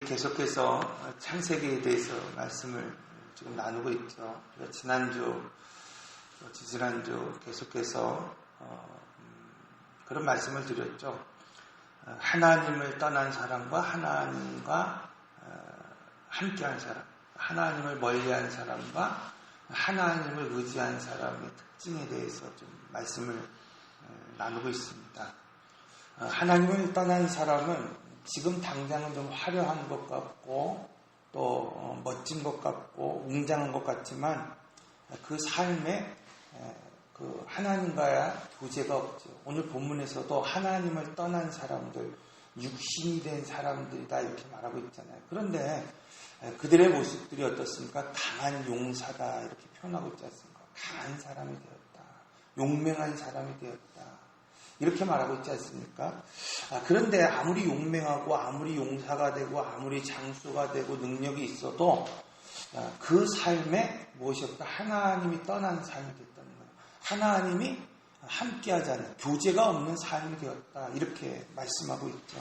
계속해서 창세기에 대해서 말씀을 지금 나누고 있죠. 지난주, 지지난주 계속해서 그런 말씀을 드렸죠. 하나님을 떠난 사람과 하나님과 함께한 사람, 하나님을 멀리한 사람과 하나님을 의지한 사람의 특징에 대해서 좀 말씀을 나누고 있습니다. 하나님을 떠난 사람은 지금 당장은 좀 화려한 것 같고 또 멋진 것 같고 웅장한 것 같지만 그 삶에 그 하나님과의 교제가 없죠. 오늘 본문에서도 하나님을 떠난 사람들, 육신이 된 사람들이다 이렇게 말하고 있잖아요. 그런데 그들의 모습들이 어떻습니까? 강한 용사다 이렇게 표현하고 있지 않습니까? 강한 사람이 되었다. 용맹한 사람이 되었다. 이렇게 말하고 있지 않습니까? 그런데 아무리 용맹하고 아무리 용사가 되고 아무리 장수가 되고 능력이 있어도 그 삶에 무엇이 없다? 하나님이 떠난 삶이 됐다는 거예요. 하나님이 함께하지 않는 교제가 없는 삶이 되었다. 이렇게 말씀하고 있죠.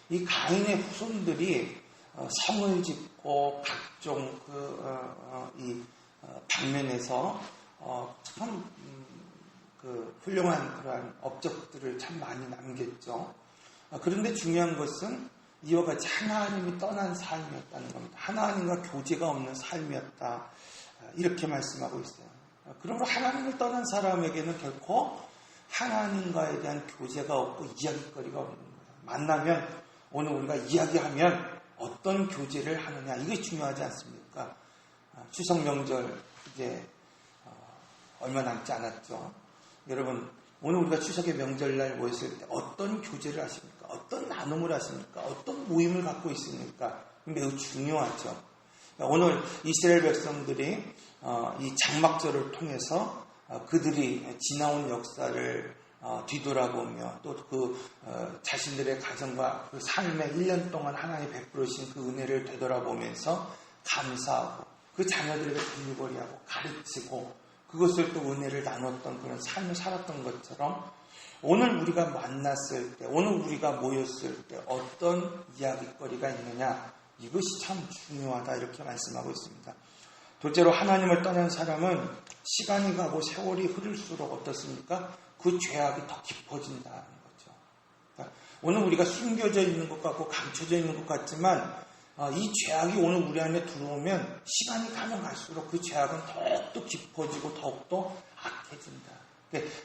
이 가인의 후손들이 성을 짓고 각종 이 방면에서 참 훌륭한 그러한 업적들을 참 많이 남겼죠. 그런데 중요한 것은 이와 같이 하나님이 떠난 삶이었다는 겁니다. 하나님과 교제가 없는 삶이었다. 이렇게 말씀하고 있어요. 그러므로 하나님을 떠난 사람에게는 결코 하나님과에 대한 교제가 없고 이야기거리가 없는 거예요. 만나면 오늘 우리가 이야기하면 어떤 교제를 하느냐 이게 중요하지 않습니까? 추석 명절 이제 얼마 남지 않았죠. 여러분 오늘 우리가 추석의 명절날 모였을 때 어떤 교제를 하십니까? 어떤 나눔을 하십니까? 어떤 모임을 갖고 있습니까? 매우 중요하죠. 오늘 이스라엘 백성들이 이 장막절을 통해서 그들이 지나온 역사를 뒤돌아보며 또 그 자신들의 가정과 그 삶의 1년 동안 하나님이 베풀으신 그 은혜를 되돌아보면서 감사하고 그 자녀들에게 분유거리하고 가르치고 그것을 또 은혜를 나눴던 그런 삶을 살았던 것처럼 오늘 우리가 만났을 때, 오늘 우리가 모였을 때 어떤 이야기거리가 있느냐 이것이 참 중요하다 이렇게 말씀하고 있습니다. 둘째로 하나님을 떠난 사람은 시간이 가고 세월이 흐를수록 어떻습니까? 그 죄악이 더 깊어진다는 거죠. 그러니까 오늘 우리가 숨겨져 있는 것 같고 감춰져 있는 것 같지만 이 죄악이 오늘 우리 안에 들어오면 시간이 가면 갈수록 그 죄악은 더욱더 깊어지고 더욱더 악해진다.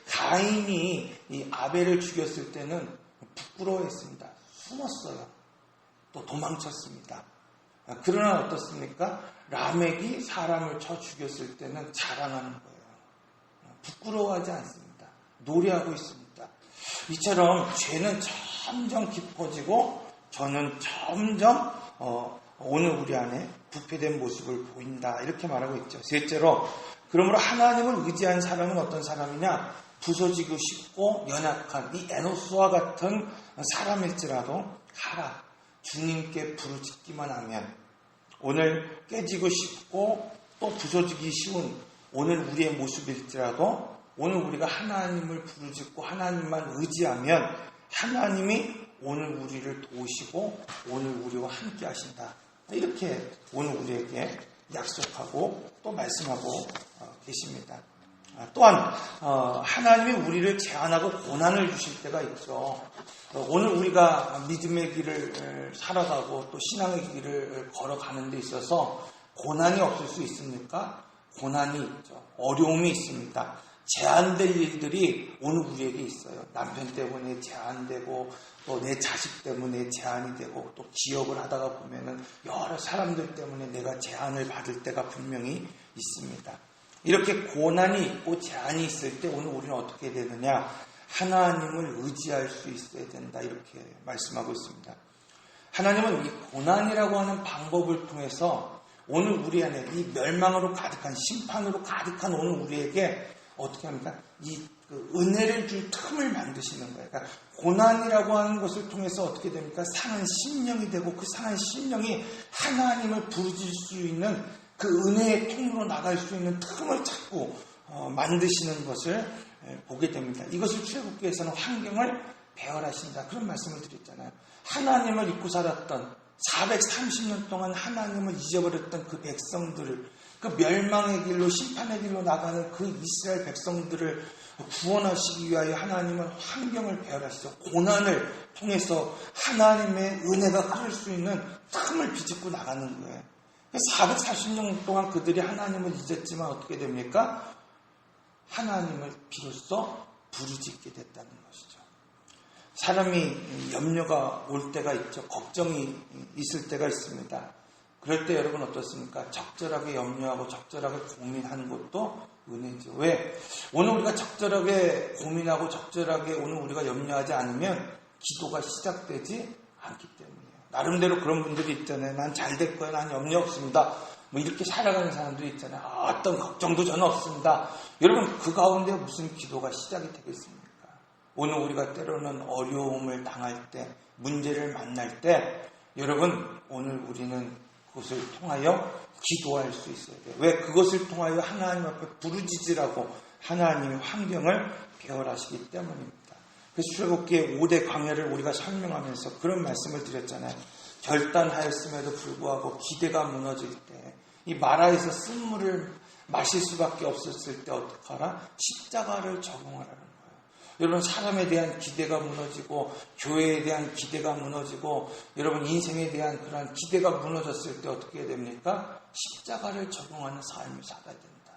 가인이 이 아벨을 죽였을 때는 부끄러워했습니다. 숨었어요. 또 도망쳤습니다. 그러나 어떻습니까? 라멕이 사람을 쳐 죽였을 때는 자랑하는 거예요. 부끄러워하지 않습니다. 노래하고 있습니다. 이처럼 죄는 점점 깊어지고 저는 점점 오늘 우리 안에 부패된 모습을 보인다 이렇게 말하고 있죠. 셋째로 그러므로 하나님을 의지한 사람은 어떤 사람이냐? 부서지고 싶고 연약한 이 에노스와 같은 사람일지라도 가라. 주님께 부르짖기만 하면 오늘 깨지고 싶고 또 부서지기 쉬운 오늘 우리의 모습일지라도 오늘 우리가 하나님을 부르짖고 하나님만 의지하면 하나님이 오늘 우리를 도우시고 오늘 우리와 함께 하신다. 이렇게 오늘 우리에게 약속하고 또 말씀하고 계십니다. 또한 하나님이 우리를 제한하고 고난을 주실 때가 있죠. 오늘 우리가 믿음의 길을 살아가고 또 신앙의 길을 걸어가는 데 있어서 고난이 없을 수 있습니까? 고난이 있죠. 어려움이 있습니다. 제한될 일들이 오늘 우리에게 있어요. 남편 때문에 제한되고 또 내 자식 때문에 제한이 되고 또 기업을 하다가 보면은 여러 사람들 때문에 내가 제한을 받을 때가 분명히 있습니다. 이렇게 고난이 있고 제한이 있을 때 오늘 우리는 어떻게 되느냐? 하나님을 의지할 수 있어야 된다. 이렇게 말씀하고 있습니다. 하나님은 이 고난이라고 하는 방법을 통해서 오늘 우리 안에 이 멸망으로 가득한 심판으로 가득한 오늘 우리에게 어떻게 합니까? 이 은혜를 줄 틈을 만드시는 거예요. 그러니까 고난이라고 하는 것을 통해서 어떻게 됩니까? 상한 심령이 되고 그 상한 심령이 하나님을 부르짖을 수 있는 그 은혜의 통로로 나갈 수 있는 틈을 찾고 만드시는 것을 보게 됩니다. 이것을 출애굽기에서는 환경을 배열하신다. 그런 말씀을 드렸잖아요. 하나님을 잊고 살았던 430년 동안 하나님을 잊어버렸던 그 백성들을, 그 멸망의 길로, 심판의 길로 나가는 그 이스라엘 백성들을 구원하시기 위하여 하나님은 환경을 배열하시죠. 고난을 통해서 하나님의 은혜가 흐를 수 있는 틈을 비집고 나가는 거예요. 440년 동안 그들이 하나님을 잊었지만 어떻게 됩니까? 하나님을 비로소 부르짖게 됐다는 것이죠. 사람이 염려가 올 때가 있죠. 걱정이 있을 때가 있습니다. 그럴 때 여러분 어떻습니까? 적절하게 염려하고 적절하게 고민하는 것도 은혜죠. 왜? 오늘 우리가 적절하게 고민하고 적절하게 오늘 우리가 염려하지 않으면 기도가 시작되지 않기 때문이에요. 나름대로 그런 분들이 있잖아요. 난 잘 될 거야. 난 염려 없습니다. 뭐 이렇게 살아가는 사람들이 있잖아요. 어떤 걱정도 전혀 없습니다. 여러분 그 가운데 무슨 기도가 시작이 되겠습니까? 오늘 우리가 때로는 어려움을 당할 때, 문제를 만날 때 여러분 오늘 우리는 그것을 통하여 기도할 수 있어야 돼요. 왜? 그것을 통하여 하나님 앞에 부르짖으라고 하나님의 환경을 배열하시기 때문입니다. 그래서 출애굽기의 5대 광야를 우리가 설명하면서 그런 말씀을 드렸잖아요. 결단하였음에도 불구하고 기대가 무너질 때, 이 마라에서 쓴물을 마실 수밖에 없었을 때 어떡하라? 십자가를 적용하라는 거예요. 여러분 사람에 대한 기대가 무너지고 교회에 대한 기대가 무너지고 여러분 인생에 대한 그러한 기대가 무너졌을 때 어떻게 해야 됩니까? 십자가를 적용하는 삶을 살아야 된다.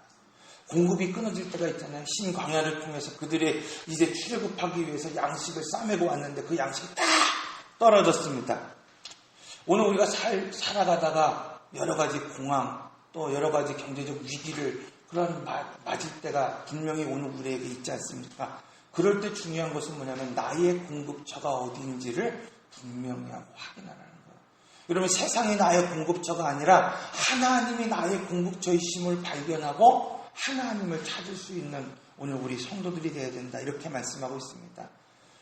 공급이 끊어질 때가 있잖아요. 신광야를 통해서 그들이 이제 출애굽하기 위해서 양식을 싸매고 왔는데 그 양식이 다 떨어졌습니다. 오늘 우리가 살아가다가 여러 가지 공황 또 여러 가지 경제적 위기를 그런 맞을 때가 분명히 오늘 우리에게 있지 않습니까? 그럴 때 중요한 것은 뭐냐면 나의 공급처가 어디인지를 분명히 하고 확인하라는 거예요. 여러분 세상이 나의 공급처가 아니라 하나님이 나의 공급처이심을 발견하고 하나님을 찾을 수 있는 오늘 우리 성도들이 되어야 된다. 이렇게 말씀하고 있습니다.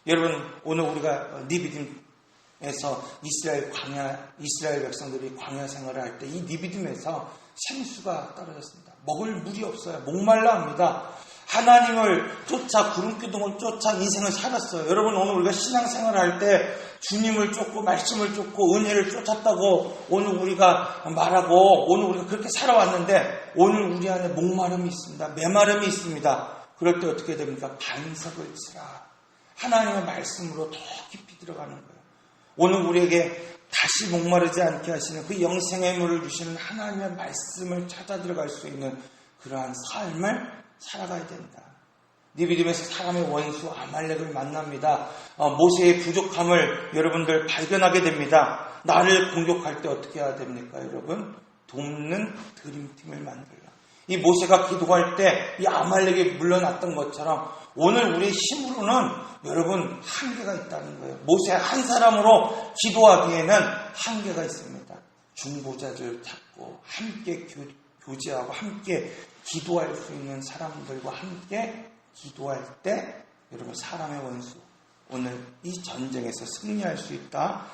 여러분 오늘 우리가 니비딤에서 이스라엘 백성들이 광야 생활을 할 때 이 니비딤에서 생수가 떨어졌습니다. 먹을 물이 없어요. 목말라 합니다. 하나님을 쫓아 구름기둥을 쫓아 인생을 살았어요. 여러분 오늘 우리가 신앙생활을 할 때 주님을 쫓고 말씀을 쫓고 은혜를 쫓았다고 오늘 우리가 말하고 오늘 우리가 그렇게 살아왔는데 오늘 우리 안에 목마름이 있습니다. 메마름이 있습니다. 그럴 때 어떻게 됩니까? 반석을 치라. 하나님의 말씀으로 더 깊이 들어가는 거예요. 오늘 우리에게 다시 목마르지 않게 하시는 그 영생의 물을 주시는 하나님의 말씀을 찾아 들어갈 수 있는 그러한 삶을 살아가야 된다. 니비딤에서 사람의 원수 아말렉을 만납니다. 모세의 부족함을 여러분들 발견하게 됩니다. 나를 공격할 때 어떻게 해야 됩니까? 여러분 돕는 드림팀을 만들라. 이 모세가 기도할 때 이 아말렉이 물러났던 것처럼 오늘 우리의 힘으로는 여러분 한계가 있다는 거예요. 모세 한 사람으로 기도하기에는 한계가 있습니다. 중보자들 찾고 함께 교제하고 함께 기도할 수 있는 사람들과 함께 기도할 때 여러분 사람의 원수 오늘 이 전쟁에서 승리할 수 있다.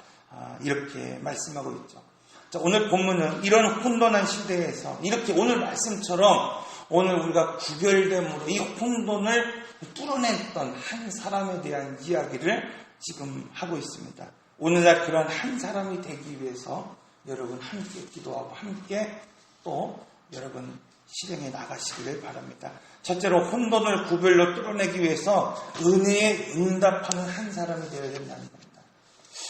이렇게 말씀하고 있죠. 자, 오늘 본문은 이런 혼돈한 시대에서 이렇게 오늘 말씀처럼 오늘 우리가 구별됨으로 이 혼돈을 뚫어냈던 한 사람에 대한 이야기를 지금 하고 있습니다. 오늘날 그런 한 사람이 되기 위해서 여러분 함께 기도하고 함께 또 여러분 실행해 나가시기를 바랍니다. 첫째로 혼돈을 구별로 뚫어내기 위해서 은혜에 응답하는 한 사람이 되어야 된다는 겁니다.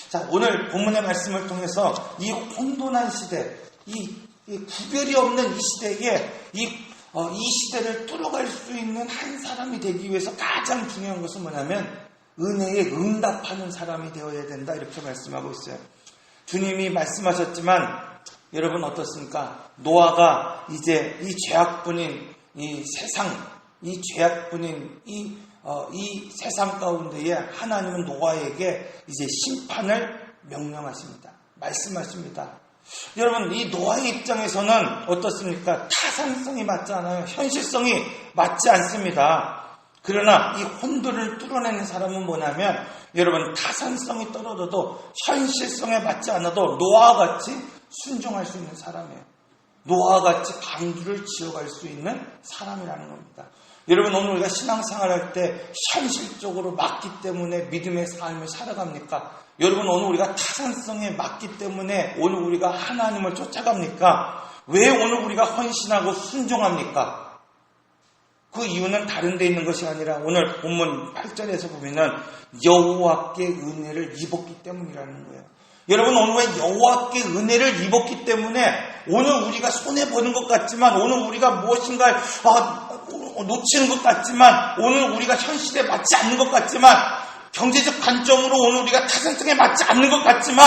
자, 오늘 본문의 말씀을 통해서 이 혼돈한 시대, 이 구별이 없는 이 시대에 이 시대를 뚫어갈 수 있는 한 사람이 되기 위해서 가장 중요한 것은 뭐냐면 은혜에 응답하는 사람이 되어야 된다. 이렇게 말씀하고 있어요. 주님이 말씀하셨지만 여러분 어떻습니까? 노아가 이제 이 죄악뿐인 이 세상, 이 죄악뿐인 이 세상 가운데에 하나님은 노아에게 이제 심판을 명령하십니다. 말씀하십니다. 여러분 이 노아의 입장에서는 어떻습니까? 타산성이 맞지 않아요. 현실성이 맞지 않습니다. 그러나 이 혼돈을 뚫어내는 사람은 뭐냐면 여러분 타산성이 떨어져도 현실성에 맞지 않아도 노아와 같이 순종할 수 있는 사람이에요. 노아와 같이 방주를 지어갈 수 있는 사람이라는 겁니다. 여러분, 오늘 우리가 신앙생활할 때 현실적으로 맞기 때문에 믿음의 삶을 살아갑니까? 여러분, 오늘 우리가 타산성에 맞기 때문에 오늘 우리가 하나님을 쫓아갑니까? 왜 오늘 우리가 헌신하고 순종합니까? 그 이유는 다른 데 있는 것이 아니라 오늘 본문 8절에서 보면은 여호와께 은혜를 입었기 때문이라는 거예요. 여러분, 오늘 왜 여호와께 은혜를 입었기 때문에 오늘 우리가 손해보는 것 같지만, 오늘 우리가 무엇인가 놓치는 것 같지만, 오늘 우리가 현실에 맞지 않는 것 같지만, 경제적 관점으로 오늘 우리가 타산성에 맞지 않는 것 같지만,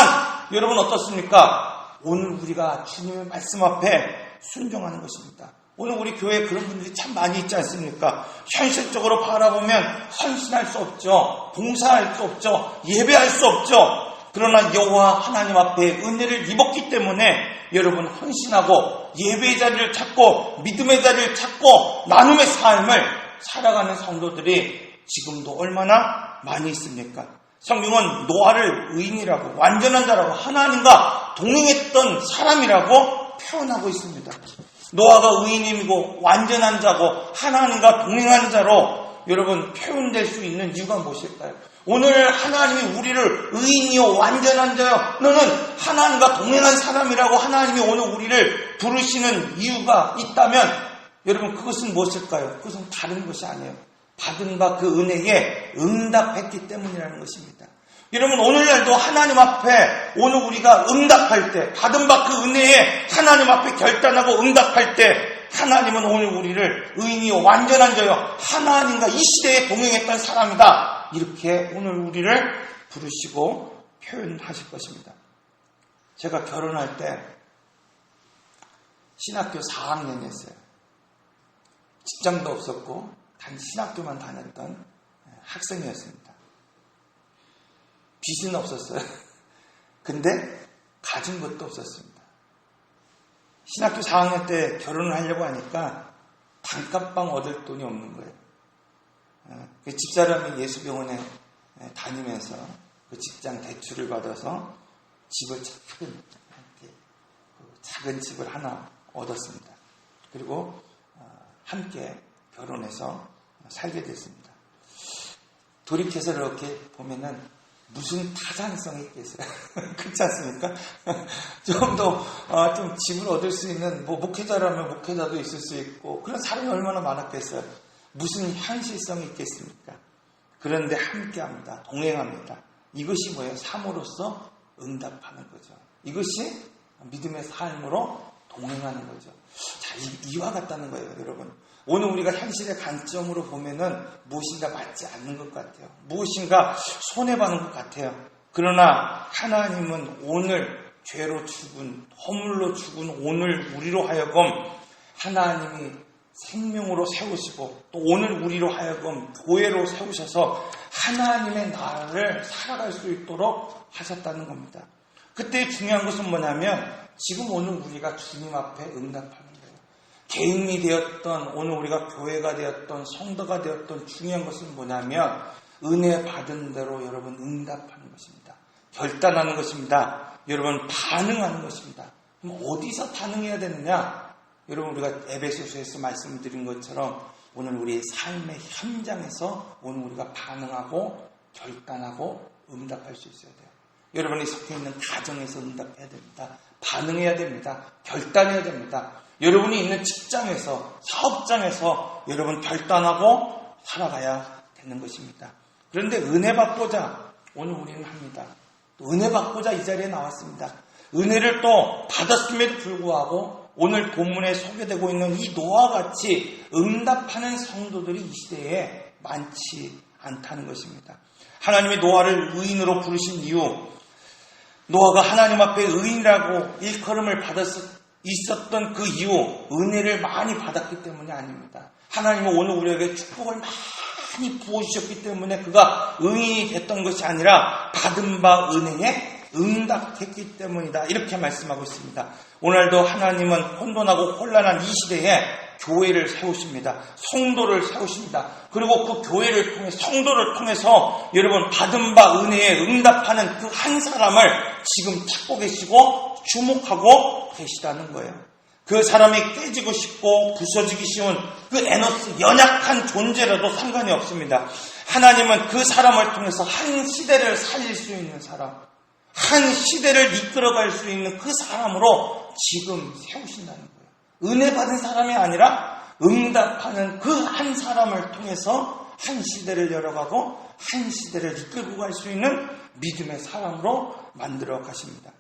여러분 어떻습니까? 오늘 우리가 주님의 말씀 앞에 순종하는 것입니다. 오늘 우리 교회에 그런 분들이 참 많이 있지 않습니까? 현실적으로 바라보면 헌신할 수 없죠. 봉사할 수 없죠. 예배할 수 없죠. 그러나 여호와 하나님 앞에 은혜를 입었기 때문에 여러분 헌신하고 예배의 자리를 찾고 믿음의 자리를 찾고 나눔의 삶을 살아가는 성도들이 지금도 얼마나 많이 있습니까? 성경은 노아를 의인이라고, 완전한 자라고, 하나님과 동행했던 사람이라고 표현하고 있습니다. 노아가 의인이고 완전한 자고 하나님과 동행한 자로 여러분 표현될 수 있는 이유가 무엇일까요? 오늘 하나님이 우리를 의인이요 완전한 자요, 너는 하나님과 동행한 사람이라고 하나님이 오늘 우리를 부르시는 이유가 있다면 여러분 그것은 무엇일까요? 그것은 다른 것이 아니에요. 받은 바 그 은혜에 응답했기 때문이라는 것입니다. 여러분, 오늘날도 하나님 앞에 오늘 우리가 응답할 때, 받은 바 그 은혜에 하나님 앞에 결단하고 응답할 때 하나님은 오늘 우리를 의인이요 완전한 자요, 하나님과 이 시대에 동행했던 사람이다, 이렇게 오늘 우리를 부르시고 표현하실 것입니다. 제가 결혼할 때 신학교 4학년이었어요. 직장도 없었고 단 신학교만 다녔던 학생이었습니다. 빚은 없었어요. 근데 가진 것도 없었습니다. 신학교 4학년 때 결혼을 하려고 하니까 단칸방 얻을 돈이 없는 거예요. 그 집사람이 예수병원에 다니면서 그 직장 대출을 받아서 집을 작은 집을 하나 얻었습니다. 그리고 함께 결혼해서 살게 됐습니다. 돌이켜서 이렇게 보면은 무슨 타산성이 있겠어요? 그렇지 않습니까? 좀 집을 얻을 수 있는, 목회자라면 목회자도 있을 수 있고, 그런 사람이 얼마나 많았겠어요? 무슨 현실성이 있겠습니까? 그런데 함께 합니다. 동행합니다. 이것이 뭐예요? 삶으로서 응답하는 거죠. 이것이 믿음의 삶으로 동행하는 거죠. 자, 이와 같다는 거예요, 여러분. 오늘 우리가 현실의 관점으로 보면은 무엇인가 맞지 않는 것 같아요. 무엇인가 손해보는 것 같아요. 그러나 하나님은 오늘 죄로 죽은, 허물로 죽은 오늘 우리로 하여금 하나님이 생명으로 세우시고 또 오늘 우리로 하여금 교회로 세우셔서 하나님의 나라를 살아갈 수 있도록 하셨다는 겁니다. 그때 중요한 것은 뭐냐면 지금 오늘 우리가 주님 앞에 응답하는 거예요. 개인이 되었던, 오늘 우리가 교회가 되었던, 성도가 되었던 중요한 것은 뭐냐면 은혜 받은 대로 여러분 응답하는 것입니다. 결단하는 것입니다. 여러분 반응하는 것입니다. 그럼 어디서 반응해야 되느냐? 여러분 우리가 에베소서에서 말씀드린 것처럼 오늘 우리의 삶의 현장에서 오늘 우리가 반응하고 결단하고 응답할 수 있어야 돼요. 여러분이 속해 있는 가정에서 응답해야 됩니다. 반응해야 됩니다. 결단해야 됩니다. 여러분이 있는 직장에서, 사업장에서 여러분 결단하고 살아가야 되는 것입니다. 그런데 은혜 받고자 오늘 우리는 합니다. 또 은혜 받고자 이 자리에 나왔습니다. 은혜를 또 받았음에도 불구하고 오늘 본문에 소개되고 있는 이 노아와 같이 응답하는 성도들이 이 시대에 많지 않다는 것입니다. 하나님이 노아를 의인으로 부르신 이유, 노아가 하나님 앞에 의인이라고 일컬음을 있었던 그 이유, 은혜를 많이 받았기 때문이 아닙니다. 하나님은 오늘 우리에게 축복을 많이 부어주셨기 때문에 그가 의인이 됐던 것이 아니라 받은 바 은혜에 응답했기 때문이다, 이렇게 말씀하고 있습니다. 오늘도 하나님은 혼돈하고 혼란한 이 시대에 교회를 세우십니다. 성도를 세우십니다. 그리고 그 교회를 통해, 성도를 통해서 여러분 받은 바 은혜에 응답하는 그 한 사람을 지금 찾고 계시고 주목하고 계시다는 거예요. 그 사람이 깨지고 싶고 부서지기 쉬운 그 에너스 연약한 존재라도 상관이 없습니다. 하나님은 그 사람을 통해서 한 시대를 살릴 수 있는 사람, 한 시대를 이끌어갈 수 있는 그 사람으로 지금 세우신다는 거예요. 은혜 받은 사람이 아니라 응답하는 그 한 사람을 통해서 한 시대를 열어가고 한 시대를 이끌고 갈 수 있는 믿음의 사람으로 만들어 가십니다.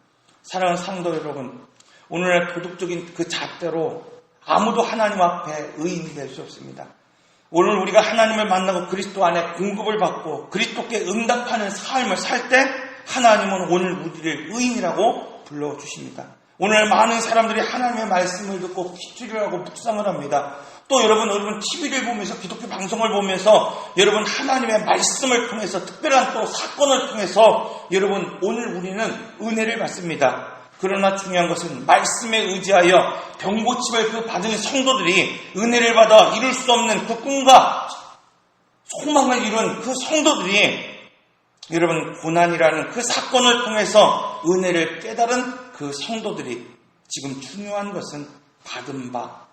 사랑하는 성도 여러분, 오늘날 도덕적인 그 잣대로 아무도 하나님 앞에 의인이 될 수 없습니다. 오늘 우리가 하나님을 만나고 그리스도 안에 공급을 받고 그리스도께 응답하는 삶을 살 때 하나님은 오늘 우리를 의인이라고 불러주십니다. 오늘 많은 사람들이 하나님의 말씀을 듣고 기도를 하고 묵상을 합니다. 또 여러분 TV를 보면서 기독교 방송을 보면서 여러분 하나님의 말씀을 통해서 특별한 또 사건을 통해서 여러분 오늘 우리는 은혜를 받습니다. 그러나 중요한 것은 말씀에 의지하여 병고침을 그 받은 성도들이 은혜를 받아 이룰 수 없는 그 꿈과 소망을 이룬 그 성도들이 여러분 고난이라는 그 사건을 통해서 은혜를 깨달은 그 성도들이 지금 중요한 것은 받은 바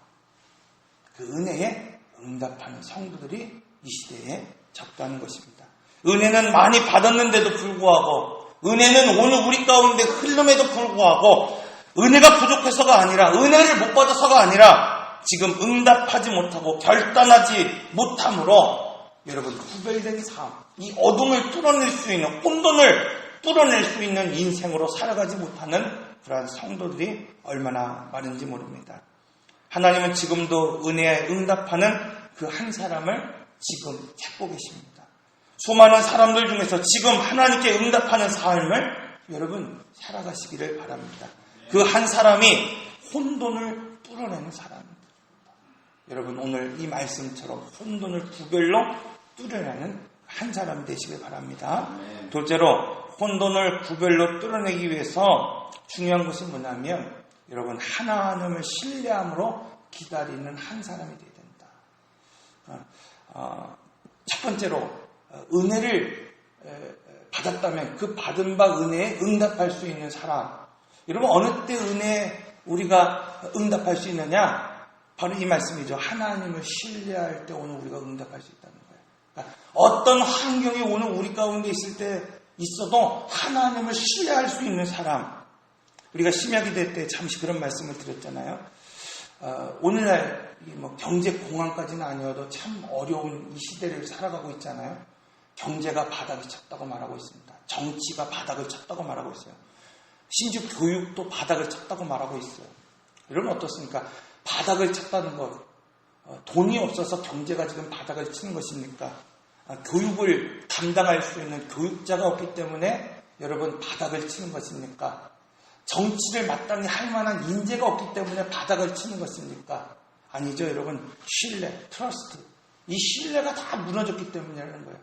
그 은혜에 응답하는 성도들이 이 시대에 적다는 것입니다. 은혜는 많이 받았는데도 불구하고 은혜는 오늘 우리 가운데 흐름에도 불구하고 은혜가 부족해서가 아니라 은혜를 못 받아서가 아니라 지금 응답하지 못하고 결단하지 못함으로 여러분 구별된 삶, 이 어둠을 뚫어낼 수 있는 혼돈을 뚫어낼 수 있는 인생으로 살아가지 못하는 그러한 성도들이 얼마나 많은지 모릅니다. 하나님은 지금도 은혜에 응답하는 그 한 사람을 지금 찾고 계십니다. 수많은 사람들 중에서 지금 하나님께 응답하는 삶을 여러분 살아가시기를 바랍니다. 그 한 사람이 혼돈을 뚫어내는 사람입니다. 여러분 오늘 이 말씀처럼 혼돈을 구별로 뚫어내는 한 사람 되시길 바랍니다. 둘째로 혼돈을 구별로 뚫어내기 위해서 중요한 것은 뭐냐면 여러분 하나님을 신뢰함으로 기다리는 한 사람이 되어야 된다. 첫 번째로 은혜를 받았다면 그 받은 바 은혜에 응답할 수 있는 사람. 여러분 어느 때 은혜에 우리가 응답할 수 있느냐? 바로 이 말씀이죠. 하나님을 신뢰할 때 오늘 우리가 응답할 수 있다는 거예요. 그러니까 어떤 환경이 오늘 우리 가운데 있을 때 있어도 하나님을 신뢰할 수 있는 사람. 우리가 심야기도 때 잠시 그런 말씀을 드렸잖아요. 오늘날 경제 공황까지는 아니어도 참 어려운 이 시대를 살아가고 있잖아요. 경제가 바닥이 쳤다고 말하고 있습니다. 정치가 바닥을 쳤다고 말하고 있어요. 심지어 교육도 바닥을 쳤다고 말하고 있어요. 여러분 어떻습니까? 바닥을 쳤다는 것, 돈이 없어서 경제가 지금 바닥을 치는 것입니까? 교육을 담당할 수 있는 교육자가 없기 때문에 여러분 바닥을 치는 것입니까? 정치를 마땅히 할 만한 인재가 없기 때문에 바닥을 치는 것입니까? 아니죠, 여러분. 신뢰, 트러스트. 이 신뢰가 다 무너졌기 때문이라는 거예요.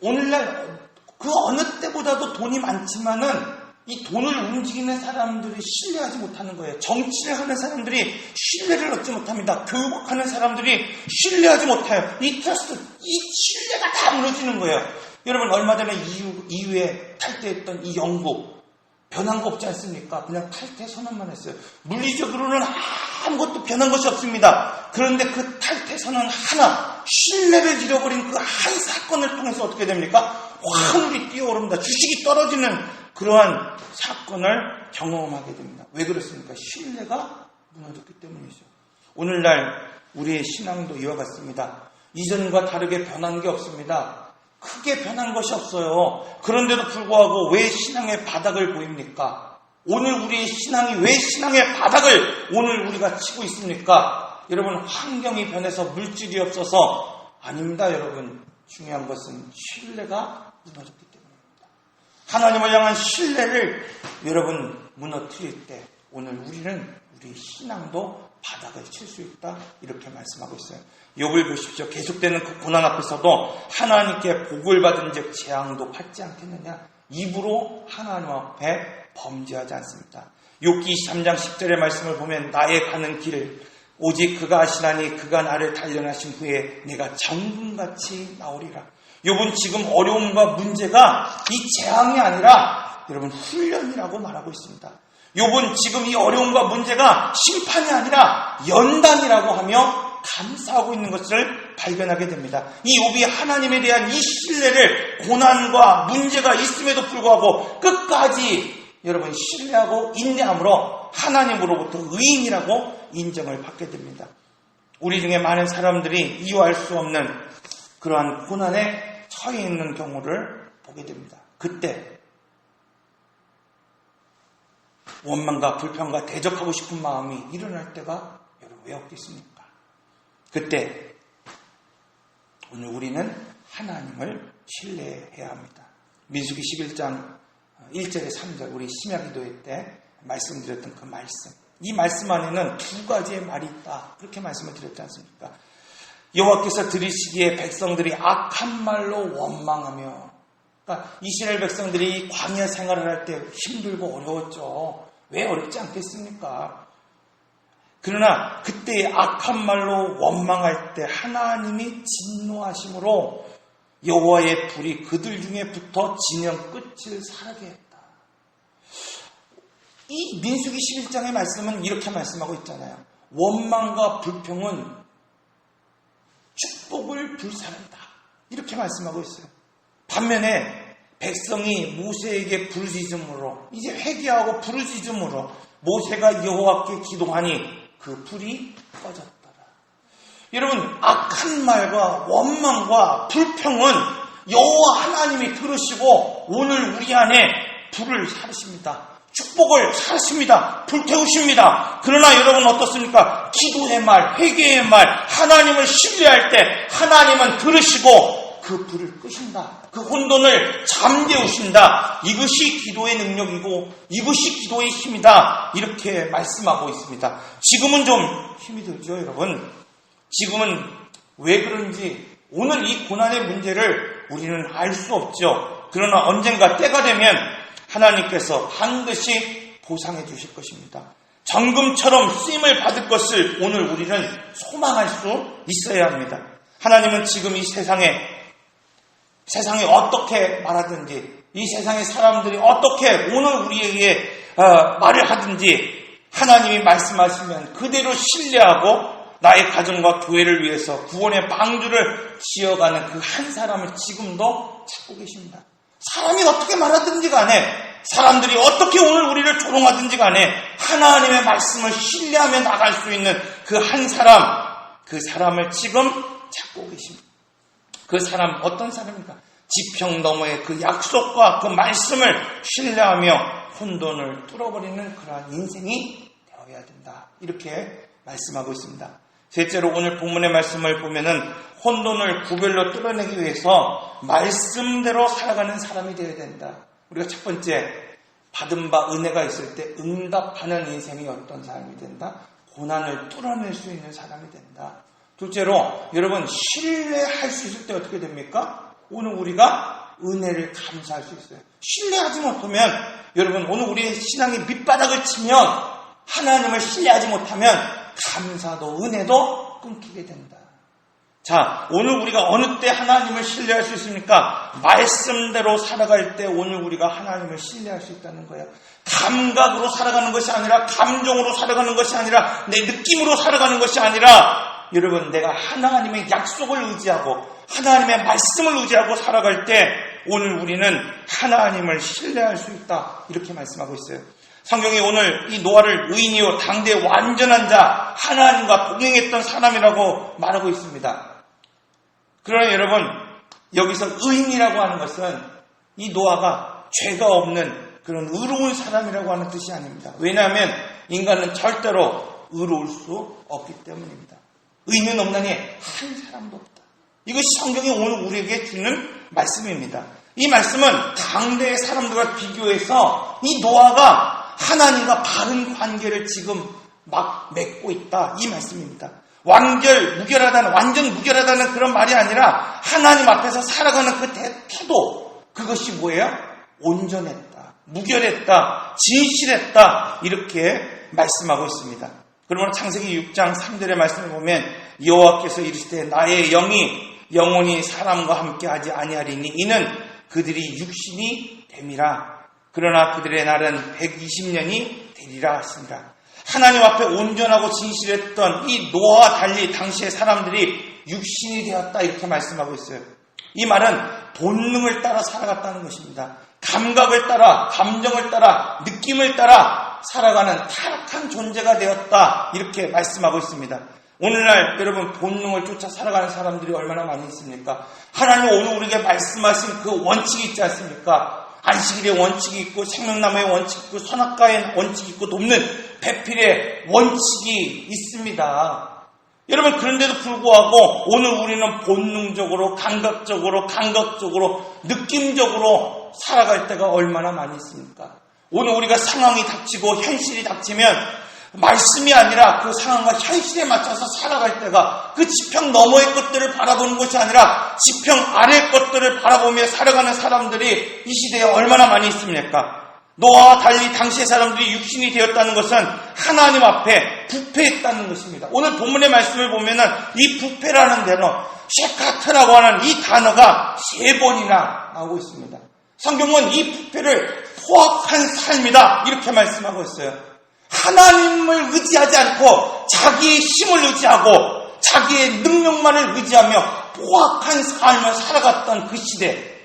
오늘날 그 어느 때보다도 돈이 많지만은 이 돈을 움직이는 사람들이 신뢰하지 못하는 거예요. 정치를 하는 사람들이 신뢰를 얻지 못합니다. 교육하는 사람들이 신뢰하지 못해요. 이 트러스트, 이 신뢰가 다 무너지는 거예요. 여러분 얼마 전에 EU에 탈퇴했던 이 영국 변한 거 없지 않습니까? 그냥 탈퇴 선언만 했어요. 물리적으로는 아무것도 변한 것이 없습니다. 그런데 그 탈퇴 선언 하나, 신뢰를 잃어버린 그 한 사건을 통해서 어떻게 됩니까? 환율이 뛰어오릅니다. 주식이 떨어지는 그러한 사건을 경험하게 됩니다. 왜 그렇습니까? 신뢰가 무너졌기 때문이죠. 오늘날 우리의 신앙도 이와 같습니다. 이전과 다르게 변한 게 없습니다. 크게 변한 것이 없어요. 그런데도 불구하고 왜 신앙의 바닥을 보입니까? 오늘 우리의 신앙이 왜 신앙의 바닥을 오늘 우리가 치고 있습니까? 여러분 환경이 변해서 물질이 없어서 아닙니다. 여러분 중요한 것은 신뢰가 무너졌기 때문입니다. 하나님을 향한 신뢰를 여러분 무너뜨릴 때 오늘 우리는 우리 신앙도 바닥을 칠 수 있다 이렇게 말씀하고 있어요. 욥을 보십시오. 계속되는 그 고난 앞에서도 하나님께 복을 받은 즉 재앙도 받지 않겠느냐. 입으로 하나님 앞에 범죄하지 않습니다. 욥기 23장 10절의 말씀을 보면 나의 가는 길을 오직 그가 아시나니 그가 나를 단련하신 후에 내가 정금같이 나오리라. 욥은 지금 어려움과 문제가 이 재앙이 아니라 여러분 훈련이라고 말하고 있습니다. 욥은 지금 이 어려움과 문제가 심판이 아니라 연단이라고 하며 감사하고 있는 것을 발견하게 됩니다. 이 욥이 하나님에 대한 이 신뢰를 고난과 문제가 있음에도 불구하고 끝까지 여러분 신뢰하고 인내함으로 하나님으로부터 의인이라고 인정을 받게 됩니다. 우리 중에 많은 사람들이 이유할 수 없는 그러한 고난에 처해 있는 경우를 보게 됩니다. 그때 원망과 불평과 대적하고 싶은 마음이 일어날 때가 여러분 왜 없겠습니까? 그때 오늘 우리는 하나님을 신뢰해야 합니다. 민수기 11장 1절에 3절 우리 심야기도회 때 말씀드렸던 그 말씀, 이 말씀 안에는 두 가지의 말이 있다 그렇게 말씀을 드렸지 않습니까? 여호와께서 들으시기에 백성들이 악한 말로 원망하며, 그러니까 이스라엘 백성들이 광야 생활을 할 때 힘들고 어려웠죠. 왜 어렵지 않겠습니까? 그러나 그때의 악한 말로 원망할 때 하나님이 진노하심으로 여호와의 불이 그들 중에 붙어 진영 끝을 살게 했다. 이 민수기 11장의 말씀은 이렇게 말씀하고 있잖아요. 원망과 불평은 축복을 불사른다. 이렇게 말씀하고 있어요. 반면에 백성이 모세에게 부르짖음으로, 이제 회개하고 부르짖음으로 모세가 여호와께 기도하니 그 불이 꺼졌더라. 여러분, 악한 말과 원망과 불평은 여호와 하나님이 들으시고 오늘 우리 안에 불을 사르십니다. 축복을 사르십니다. 불태우십니다. 그러나 여러분 어떻습니까? 기도의 말, 회개의 말, 하나님을 신뢰할 때 하나님은 들으시고 그 불을 끄신다. 그 혼돈을 잠재우신다. 이것이 기도의 능력이고 이것이 기도의 힘이다. 이렇게 말씀하고 있습니다. 지금은 좀 힘이 들죠, 여러분. 지금은 왜 그런지 오늘 이 고난의 문제를 우리는 알 수 없죠. 그러나 언젠가 때가 되면 하나님께서 반드시 보상해 주실 것입니다. 정금처럼 쓰임을 받을 것을 오늘 우리는 소망할 수 있어야 합니다. 하나님은 지금 이 세상에 어떻게 말하든지, 이 세상의 사람들이 어떻게 오늘 우리에게 말을 하든지 하나님이 말씀하시면 그대로 신뢰하고 나의 가정과 교회를 위해서 구원의 방주를 지어가는 그 한 사람을 지금도 찾고 계십니다. 사람이 어떻게 말하든지 간에, 사람들이 어떻게 오늘 우리를 조롱하든지 간에 하나님의 말씀을 신뢰하며 나갈 수 있는 그 한 사람, 그 사람을 지금 찾고 계십니다. 그 사람 어떤 사람입니까? 지평 너머의 그 약속과 그 말씀을 신뢰하며 혼돈을 뚫어버리는 그러한 인생이 되어야 된다. 이렇게 말씀하고 있습니다. 셋째로 오늘 본문의 말씀을 보면은 혼돈을 구별로 뚫어내기 위해서 말씀대로 살아가는 사람이 되어야 된다. 우리가 첫 번째, 받은 바 은혜가 있을 때 응답하는 인생이 어떤 사람이 된다? 고난을 뚫어낼 수 있는 사람이 된다. 둘째로, 여러분 신뢰할 수 있을 때 어떻게 됩니까? 오늘 우리가 은혜를 감사할 수 있어요. 신뢰하지 못하면, 여러분 오늘 우리의 신앙이 밑바닥을 치면, 하나님을 신뢰하지 못하면 감사도 은혜도 끊기게 된다. 자, 오늘 우리가 어느 때 하나님을 신뢰할 수 있습니까? 말씀대로 살아갈 때 오늘 우리가 하나님을 신뢰할 수 있다는 거예요. 감각으로 살아가는 것이 아니라, 감정으로 살아가는 것이 아니라, 내 느낌으로 살아가는 것이 아니라, 여러분 내가 하나님의 약속을 의지하고 하나님의 말씀을 의지하고 살아갈 때 오늘 우리는 하나님을 신뢰할 수 있다. 이렇게 말씀하고 있어요. 성경이 오늘 이 노아를 의인이요 당대의 완전한 자, 하나님과 동행했던 사람이라고 말하고 있습니다. 그러나 여러분, 여기서 의인이라고 하는 것은 이 노아가 죄가 없는 그런 의로운 사람이라고 하는 뜻이 아닙니다. 왜냐하면 인간은 절대로 의로울 수 없기 때문입니다. 의인은 없나니 한 사람도 없다. 이것이 성경이 오늘 우리에게 주는 말씀입니다. 이 말씀은 당대의 사람들과 비교해서 이 노아가 하나님과 바른 관계를 지금 막 맺고 있다. 이 말씀입니다. 완전 무결하다는 그런 말이 아니라 하나님 앞에서 살아가는 그 태도, 그것이 뭐예요? 온전했다, 무결했다, 진실했다. 이렇게 말씀하고 있습니다. 그러면 창세기 6장 3절의 말씀을 보면 여호와께서 이르시되 나의 영이 영원히 사람과 함께 하지 아니하리니 이는 그들이 육신이 됨이라. 그러나 그들의 날은 120년이 되리라 하시니라. 하나님 앞에 온전하고 진실했던 이 노아와 달리 당시의 사람들이 육신이 되었다 이렇게 말씀하고 있어요. 이 말은 본능을 따라 살아갔다는 것입니다. 감각을 따라, 감정을 따라, 느낌을 따라 살아가는 타락한 존재가 되었다 이렇게 말씀하고 있습니다. 오늘날 여러분 본능을 쫓아 살아가는 사람들이 얼마나 많이 있습니까? 하나님 오늘 우리에게 말씀하신 그 원칙이 있지 않습니까? 안식일의 원칙이 있고 생명나무의 원칙이 있고 선악과의 원칙이 있고 돕는 배필의 원칙이 있습니다. 여러분 그런데도 불구하고 오늘 우리는 본능적으로 감각적으로 느낌적으로 살아갈 때가 얼마나 많이 있습니까? 오늘 우리가 상황이 닥치고 현실이 닥치면 말씀이 아니라 그 상황과 현실에 맞춰서 살아갈 때가 그 지평 너머의 것들을 바라보는 것이 아니라 지평 아래의 것들을 바라보며 살아가는 사람들이 이 시대에 얼마나 많이 있습니까? 노아와 달리 당시의 사람들이 육신이 되었다는 것은 하나님 앞에 부패했다는 것입니다. 오늘 본문의 말씀을 보면은 이 부패라는 단어, 쉐카트라고 하는 이 단어가 3번이나 나오고 있습니다. 성경은 이 부패를 포악한 삶이다 이렇게 말씀하고 있어요. 하나님을 의지하지 않고 자기의 힘을 의지하고 자기의 능력만을 의지하며 포악한 삶을 살아갔던 그 시대,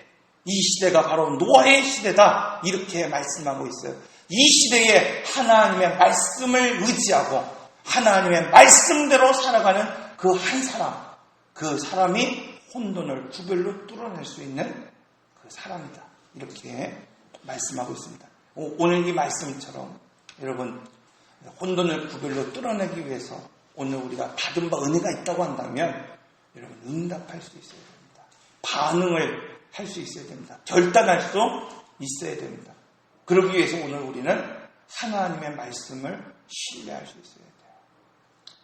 이 시대가 바로 노아의 시대다 이렇게 말씀하고 있어요. 이 시대에 하나님의 말씀을 의지하고 하나님의 말씀대로 살아가는 그 한 사람, 그 사람이 혼돈을 구별로 뚫어낼 수 있는 그 사람이다 이렇게 말씀하고 있습니다. 오늘 이 말씀처럼 여러분 혼돈을 구별로 뚫어내기 위해서 오늘 우리가 받은 바 은혜가 있다고 한다면 여러분 응답할 수 있어야 됩니다. 반응을 할 수 있어야 됩니다. 결단할 수 있어야 됩니다. 그러기 위해서 오늘 우리는 하나님의 말씀을 신뢰할 수 있어야 돼요.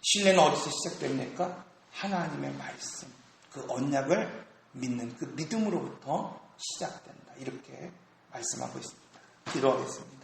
신뢰는 어디서 시작됩니까? 하나님의 말씀, 그 언약을 믿는 그 믿음으로부터 시작된다. 이렇게 말씀하고 있습니다. 기도하겠습니다.